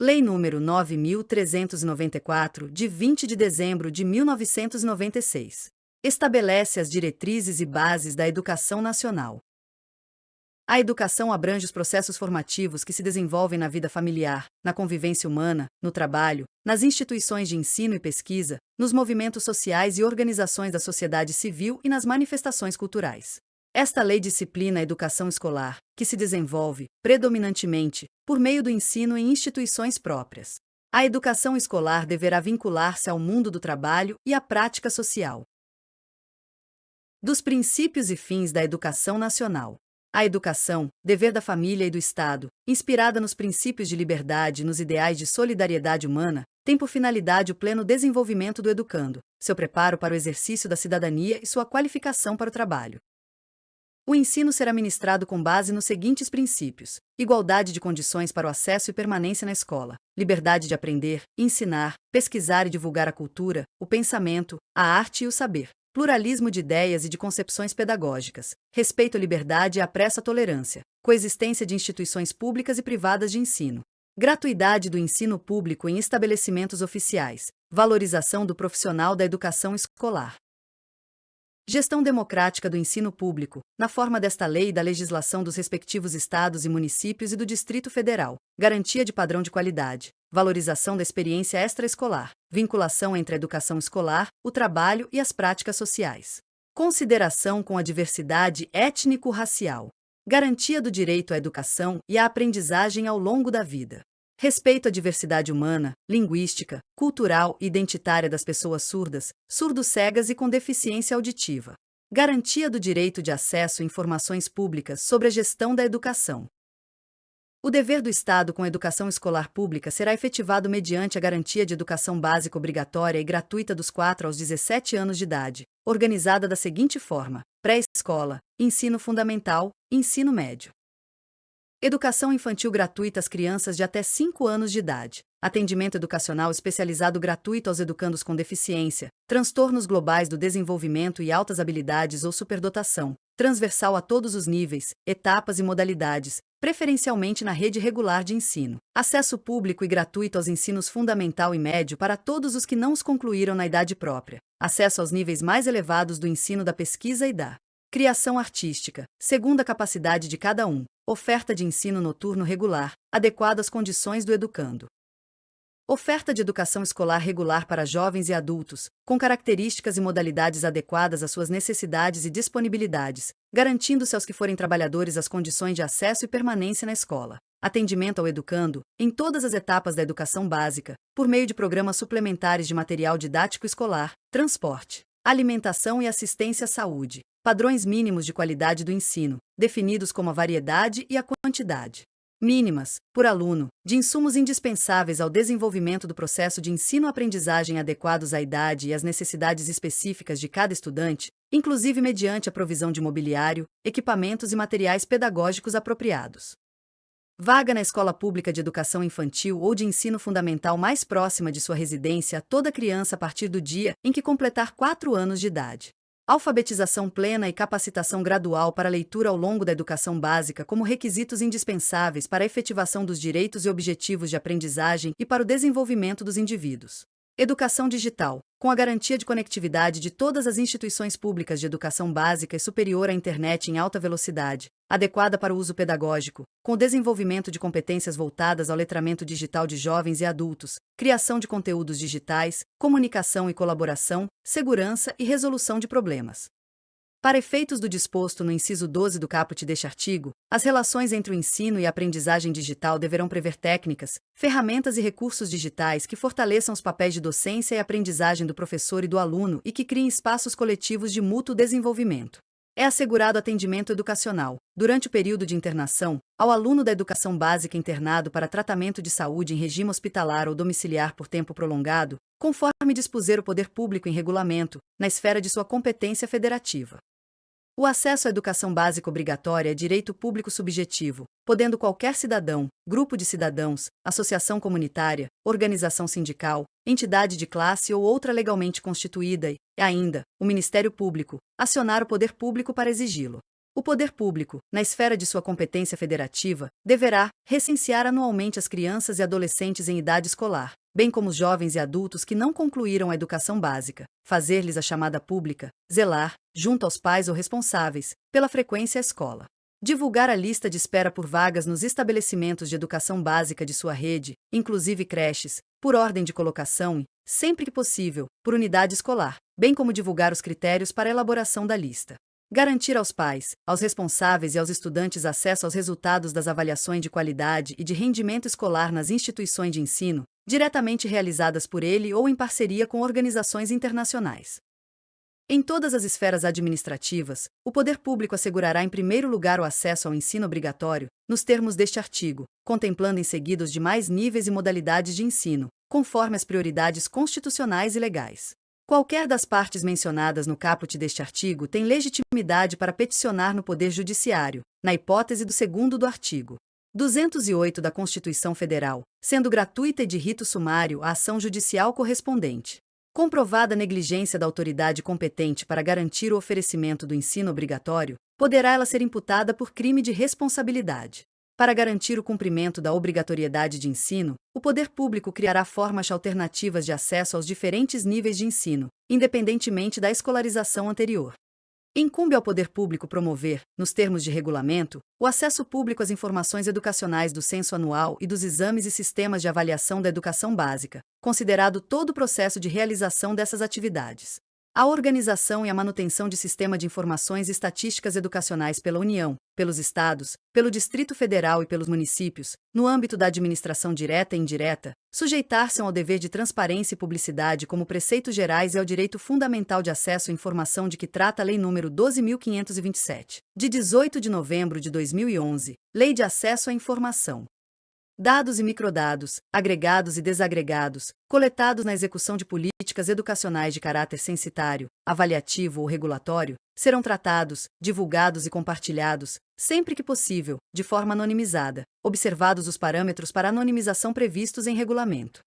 Lei nº 9.394, de 20 de dezembro de 1996. Estabelece as diretrizes e bases da educação nacional. A educação abrange os processos formativos que se desenvolvem na vida familiar, na convivência humana, no trabalho, nas instituições de ensino e pesquisa, nos movimentos sociais e organizações da sociedade civil e nas manifestações culturais. Esta lei disciplina a educação escolar, que se desenvolve, predominantemente, por meio do ensino em instituições próprias. A educação escolar deverá vincular-se ao mundo do trabalho e à prática social. Dos princípios e fins da educação nacional. A educação, dever da família e do Estado, inspirada nos princípios de liberdade e nos ideais de solidariedade humana, tem por finalidade o pleno desenvolvimento do educando, seu preparo para o exercício da cidadania e sua qualificação para o trabalho. O ensino será ministrado com base nos seguintes princípios: igualdade de condições para o acesso e permanência na escola, liberdade de aprender, ensinar, pesquisar e divulgar a cultura, o pensamento, a arte e o saber, pluralismo de ideias e de concepções pedagógicas, respeito à liberdade e à pressa tolerância, coexistência de instituições públicas e privadas de ensino, gratuidade do ensino público em estabelecimentos oficiais, valorização do profissional da educação escolar. Gestão democrática do ensino público, na forma desta lei e da legislação dos respectivos estados e municípios e do Distrito Federal, garantia de padrão de qualidade, valorização da experiência extraescolar, vinculação entre a educação escolar, o trabalho e as práticas sociais. Consideração com a diversidade étnico-racial, garantia do direito à educação e à aprendizagem ao longo da vida. Respeito à diversidade humana, linguística, cultural e identitária das pessoas surdas, surdo-cegas e com deficiência auditiva. Garantia do direito de acesso a informações públicas sobre a gestão da educação. O dever do Estado com a educação escolar pública será efetivado mediante a garantia de educação básica obrigatória e gratuita dos 4 aos 17 anos de idade, organizada da seguinte forma: pré-escola, ensino fundamental, ensino médio. Educação infantil gratuita às crianças de até 5 anos de idade. Atendimento educacional especializado gratuito aos educandos com deficiência, transtornos globais do desenvolvimento e altas habilidades ou superdotação, transversal a todos os níveis, etapas e modalidades, preferencialmente na rede regular de ensino. Acesso público e gratuito aos ensinos fundamental e médio para todos os que não os concluíram na idade própria. Acesso aos níveis mais elevados do ensino da pesquisa e da criação artística, segundo a capacidade de cada um. Oferta de ensino noturno regular, adequada às condições do educando. Oferta de educação escolar regular para jovens e adultos, com características e modalidades adequadas às suas necessidades e disponibilidades, garantindo-se aos que forem trabalhadores as condições de acesso e permanência na escola. Atendimento ao educando, em todas as etapas da educação básica, por meio de programas suplementares de material didático escolar, transporte, alimentação e assistência à saúde. Padrões mínimos de qualidade do ensino, definidos como a variedade e a quantidade mínimas, por aluno, de insumos indispensáveis ao desenvolvimento do processo de ensino-aprendizagem adequados à idade e às necessidades específicas de cada estudante, inclusive mediante a provisão de mobiliário, equipamentos e materiais pedagógicos apropriados. Vaga na escola pública de educação infantil ou de ensino fundamental mais próxima de sua residência a toda criança a partir do dia em que completar 4 anos de idade. Alfabetização plena e capacitação gradual para a leitura ao longo da educação básica como requisitos indispensáveis para a efetivação dos direitos e objetivos de aprendizagem e para o desenvolvimento dos indivíduos. Educação digital, com a garantia de conectividade de todas as instituições públicas de educação básica e superior à internet em alta velocidade, adequada para o uso pedagógico, com o desenvolvimento de competências voltadas ao letramento digital de jovens e adultos, criação de conteúdos digitais, comunicação e colaboração, segurança e resolução de problemas. Para efeitos do disposto no inciso 12 do caput deste artigo, as relações entre o ensino e a aprendizagem digital deverão prever técnicas, ferramentas e recursos digitais que fortaleçam os papéis de docência e aprendizagem do professor e do aluno e que criem espaços coletivos de mútuo desenvolvimento. É assegurado atendimento educacional, durante o período de internação, ao aluno da educação básica internado para tratamento de saúde em regime hospitalar ou domiciliar por tempo prolongado, conforme dispuser o poder público em regulamento, na esfera de sua competência federativa. O acesso à educação básica obrigatória é direito público subjetivo, podendo qualquer cidadão, grupo de cidadãos, associação comunitária, organização sindical, entidade de classe ou outra legalmente constituída e, ainda, o Ministério Público, acionar o poder público para exigi-lo. O poder público, na esfera de sua competência federativa, deverá recensear anualmente as crianças e adolescentes em idade escolar, bem como os jovens e adultos que não concluíram a educação básica, fazer-lhes a chamada pública, zelar, junto aos pais ou responsáveis, pela frequência à escola. Divulgar a lista de espera por vagas nos estabelecimentos de educação básica de sua rede, inclusive creches, por ordem de colocação e, sempre que possível, por unidade escolar, bem como divulgar os critérios para a elaboração da lista. Garantir aos pais, aos responsáveis e aos estudantes acesso aos resultados das avaliações de qualidade e de rendimento escolar nas instituições de ensino, diretamente realizadas por ele ou em parceria com organizações internacionais. Em todas as esferas administrativas, o poder público assegurará em primeiro lugar o acesso ao ensino obrigatório, nos termos deste artigo, contemplando em seguida os demais níveis e modalidades de ensino, conforme as prioridades constitucionais e legais. Qualquer das partes mencionadas no caput deste artigo tem legitimidade para peticionar no Poder Judiciário, na hipótese do segundo do artigo 208 da Constituição Federal, sendo gratuita e de rito sumário a ação judicial correspondente. Comprovada a negligência da autoridade competente para garantir o oferecimento do ensino obrigatório, poderá ela ser imputada por crime de responsabilidade. Para garantir o cumprimento da obrigatoriedade de ensino, o poder público criará formas alternativas de acesso aos diferentes níveis de ensino, independentemente da escolarização anterior. Incumbe ao poder público promover, nos termos de regulamento, o acesso público às informações educacionais do censo anual e dos exames e sistemas de avaliação da educação básica, considerado todo o processo de realização dessas atividades. A organização e a manutenção de sistema de informações e estatísticas educacionais pela União, pelos Estados, pelo Distrito Federal e pelos municípios, no âmbito da administração direta e indireta, sujeitar-se ao dever de transparência e publicidade como preceitos gerais e ao direito fundamental de acesso à informação de que trata a Lei nº 12.527, de 18 de novembro de 2011, Lei de Acesso à Informação. Dados e microdados, agregados e desagregados, coletados na execução de políticas educacionais de caráter censitário, avaliativo ou regulatório, serão tratados, divulgados e compartilhados, sempre que possível, de forma anonimizada, observados os parâmetros para anonimização previstos em regulamento.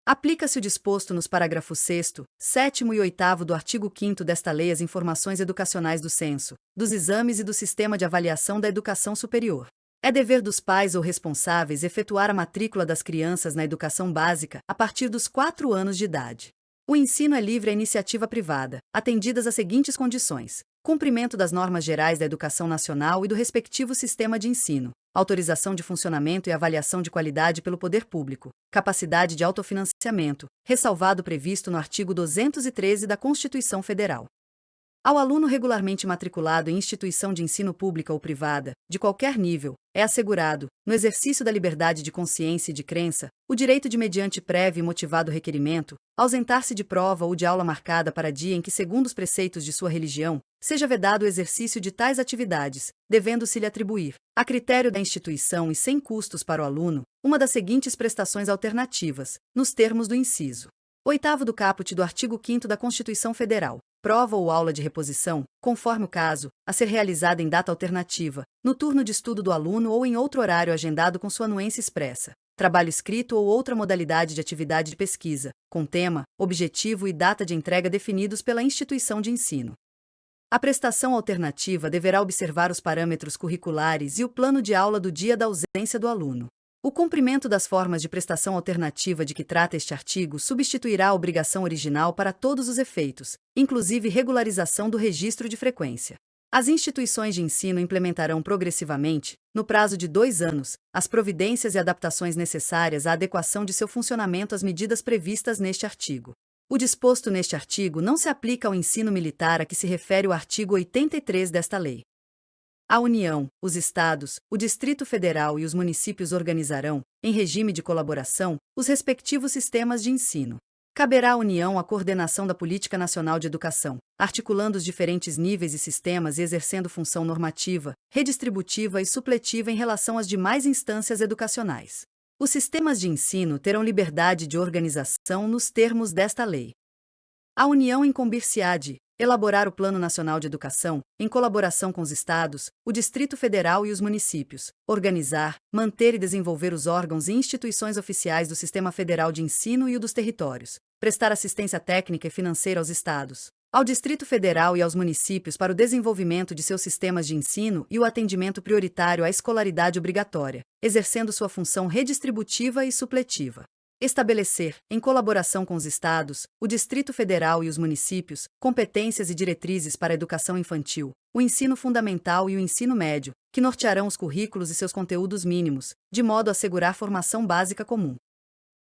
Aplica-se o disposto nos parágrafos 6º, 7º e 8º do artigo 5º desta lei às informações educacionais do censo, dos exames e do sistema de avaliação da educação superior. É dever dos pais ou responsáveis efetuar a matrícula das crianças na educação básica a partir dos 4 anos de idade. O ensino é livre à iniciativa privada, atendidas as seguintes condições: cumprimento das normas gerais da educação nacional e do respectivo sistema de ensino, autorização de funcionamento e avaliação de qualidade pelo poder público, capacidade de autofinanciamento, ressalvado previsto no artigo 213 da Constituição Federal. Ao aluno regularmente matriculado em instituição de ensino pública ou privada, de qualquer nível, é assegurado, no exercício da liberdade de consciência e de crença, o direito de, mediante prévio e motivado requerimento, ausentar-se de prova ou de aula marcada para dia em que, segundo os preceitos de sua religião, seja vedado o exercício de tais atividades, devendo-se-lhe atribuir, a critério da instituição e sem custos para o aluno, uma das seguintes prestações alternativas, nos termos do inciso 8º do caput do artigo 5º da Constituição Federal. Prova ou aula de reposição, conforme o caso, a ser realizada em data alternativa, no turno de estudo do aluno ou em outro horário agendado com sua anuência expressa. Trabalho escrito ou outra modalidade de atividade de pesquisa, com tema, objetivo e data de entrega definidos pela instituição de ensino. A prestação alternativa deverá observar os parâmetros curriculares e o plano de aula do dia da ausência do aluno. O cumprimento das formas de prestação alternativa de que trata este artigo substituirá a obrigação original para todos os efeitos, inclusive regularização do registro de frequência. As instituições de ensino implementarão progressivamente, no prazo de 2 anos, as providências e adaptações necessárias à adequação de seu funcionamento às medidas previstas neste artigo. O disposto neste artigo não se aplica ao ensino militar a que se refere o artigo 83 desta lei. A União, os Estados, o Distrito Federal e os municípios organizarão, em regime de colaboração, os respectivos sistemas de ensino. Caberá à União a coordenação da Política Nacional de Educação, articulando os diferentes níveis e sistemas e exercendo função normativa, redistributiva e supletiva em relação às demais instâncias educacionais. Os sistemas de ensino terão liberdade de organização nos termos desta lei. A União incumbir-se-á de elaborar o Plano Nacional de Educação, em colaboração com os Estados, o Distrito Federal e os municípios, organizar, manter e desenvolver os órgãos e instituições oficiais do Sistema Federal de Ensino e o dos territórios, prestar assistência técnica e financeira aos Estados, ao Distrito Federal e aos municípios para o desenvolvimento de seus sistemas de ensino e o atendimento prioritário à escolaridade obrigatória, exercendo sua função redistributiva e supletiva. Estabelecer, em colaboração com os estados, o Distrito Federal e os municípios, competências e diretrizes para a educação infantil, o ensino fundamental e o ensino médio, que nortearão os currículos e seus conteúdos mínimos, de modo a assegurar formação básica comum.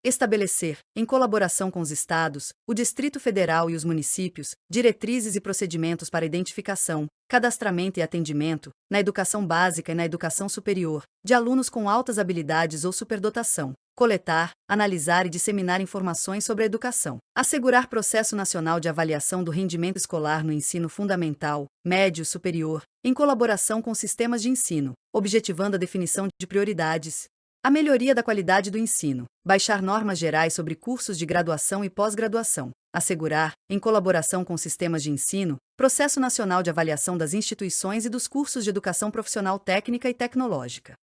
Estabelecer, em colaboração com os estados, o Distrito Federal e os municípios, diretrizes e procedimentos para identificação, cadastramento e atendimento, na educação básica e na educação superior, de alunos com altas habilidades ou superdotação, coletar, analisar e disseminar informações sobre a educação, assegurar processo nacional de avaliação do rendimento escolar no ensino fundamental, médio e superior, em colaboração com sistemas de ensino, objetivando a definição de prioridades, a melhoria da qualidade do ensino, baixar normas gerais sobre cursos de graduação e pós-graduação, assegurar, em colaboração com sistemas de ensino, processo nacional de avaliação das instituições e dos cursos de educação profissional técnica e tecnológica.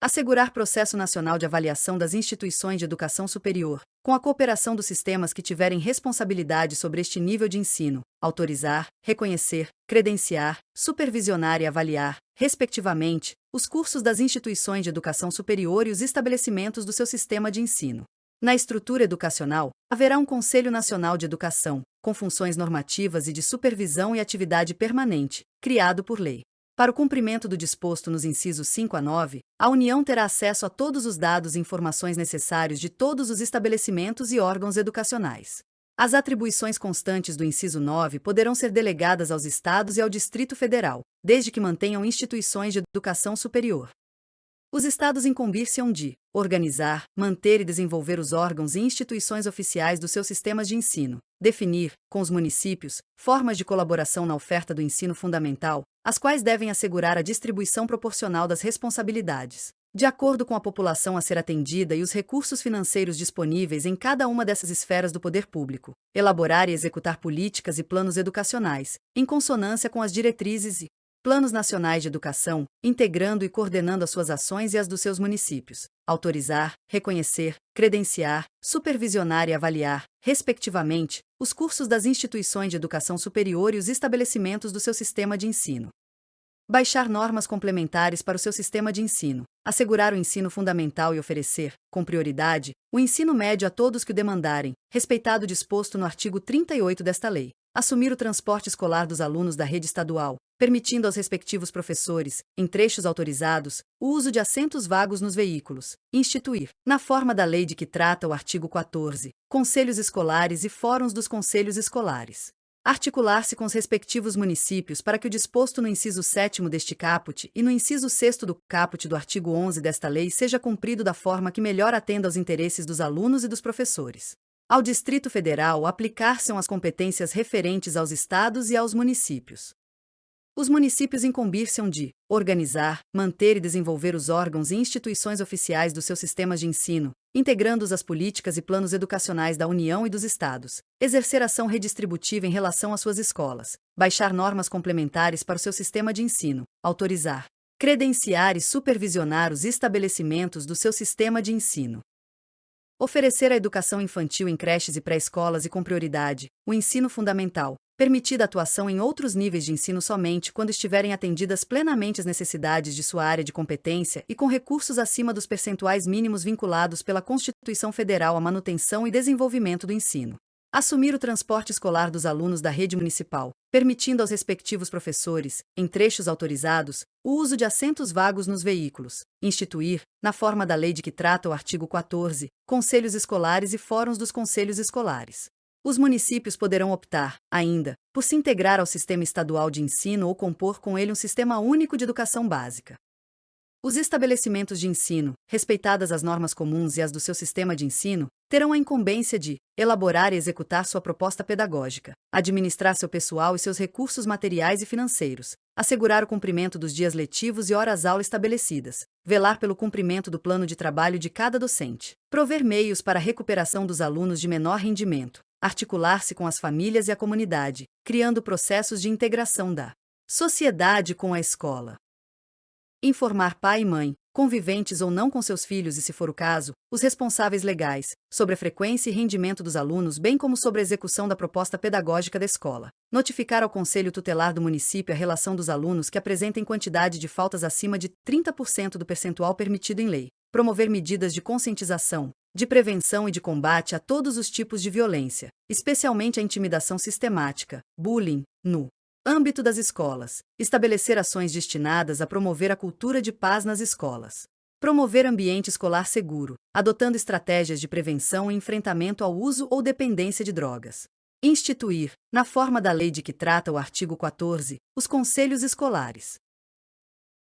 Assegurar processo nacional de avaliação das instituições de educação superior, com a cooperação dos sistemas que tiverem responsabilidade sobre este nível de ensino, autorizar, reconhecer, credenciar, supervisionar e avaliar, respectivamente, os cursos das instituições de educação superior e os estabelecimentos do seu sistema de ensino. Na estrutura educacional, haverá um Conselho Nacional de Educação, com funções normativas e de supervisão e atividade permanente, criado por lei. Para o cumprimento do disposto nos incisos 5 a 9, a União terá acesso a todos os dados e informações necessários de todos os estabelecimentos e órgãos educacionais. As atribuições constantes do inciso 9 poderão ser delegadas aos estados e ao Distrito Federal, desde que mantenham instituições de educação superior. Os estados incumbir-se-ão de organizar, manter e desenvolver os órgãos e instituições oficiais dos seus sistemas de ensino, definir, com os municípios, formas de colaboração na oferta do ensino fundamental, as quais devem assegurar a distribuição proporcional das responsabilidades, de acordo com a população a ser atendida e os recursos financeiros disponíveis em cada uma dessas esferas do poder público, elaborar e executar políticas e planos educacionais, em consonância com as diretrizes e planos nacionais de educação, integrando e coordenando as suas ações e as dos seus municípios, autorizar, reconhecer, credenciar, supervisionar e avaliar, respectivamente, os cursos das instituições de educação superior e os estabelecimentos do seu sistema de ensino. Baixar normas complementares para o seu sistema de ensino, assegurar o ensino fundamental e oferecer, com prioridade, o ensino médio a todos que o demandarem, respeitado o disposto no artigo 38 desta lei. Assumir o transporte escolar dos alunos da rede estadual, permitindo aos respectivos professores, em trechos autorizados, o uso de assentos vagos nos veículos. Instituir, na forma da lei de que trata o artigo 14, conselhos escolares e fóruns dos conselhos escolares. Articular-se com os respectivos municípios para que o disposto no inciso 7º deste caput e no inciso 6º do caput do artigo 11 desta lei seja cumprido da forma que melhor atenda aos interesses dos alunos e dos professores. Ao Distrito Federal aplicar-se-ão as competências referentes aos estados e aos municípios. Os municípios incumbir-se-ão de organizar, manter e desenvolver os órgãos e instituições oficiais dos seus sistemas de ensino, integrando-os às políticas e planos educacionais da União e dos estados, exercer ação redistributiva em relação às suas escolas, baixar normas complementares para o seu sistema de ensino, autorizar, credenciar e supervisionar os estabelecimentos do seu sistema de ensino. Oferecer a educação infantil em creches e pré-escolas e com prioridade, o ensino fundamental, permitida a atuação em outros níveis de ensino somente quando estiverem atendidas plenamente as necessidades de sua área de competência e com recursos acima dos percentuais mínimos vinculados pela Constituição Federal à manutenção e desenvolvimento do ensino. Assumir o transporte escolar dos alunos da rede municipal, permitindo aos respectivos professores, em trechos autorizados, o uso de assentos vagos nos veículos. Instituir, na forma da lei de que trata o artigo 14, conselhos escolares e fóruns dos conselhos escolares. Os municípios poderão optar, ainda, por se integrar ao sistema estadual de ensino ou compor com ele um sistema único de educação básica. Os estabelecimentos de ensino, respeitadas as normas comuns e as do seu sistema de ensino, terão a incumbência de elaborar e executar sua proposta pedagógica, administrar seu pessoal e seus recursos materiais e financeiros, assegurar o cumprimento dos dias letivos e horas-aula estabelecidas, velar pelo cumprimento do plano de trabalho de cada docente, prover meios para a recuperação dos alunos de menor rendimento, articular-se com as famílias e a comunidade, criando processos de integração da sociedade com a escola. Informar pai e mãe, conviventes ou não com seus filhos e, se for o caso, os responsáveis legais, sobre a frequência e rendimento dos alunos, bem como sobre a execução da proposta pedagógica da escola. Notificar ao Conselho Tutelar do município a relação dos alunos que apresentem quantidade de faltas acima de 30% do percentual permitido em lei. Promover medidas de conscientização, de prevenção e de combate a todos os tipos de violência, especialmente a intimidação sistemática, bullying, no âmbito das escolas. Estabelecer ações destinadas a promover a cultura de paz nas escolas. Promover ambiente escolar seguro, adotando estratégias de prevenção e enfrentamento ao uso ou dependência de drogas. Instituir, na forma da lei de que trata o artigo 14, os conselhos escolares.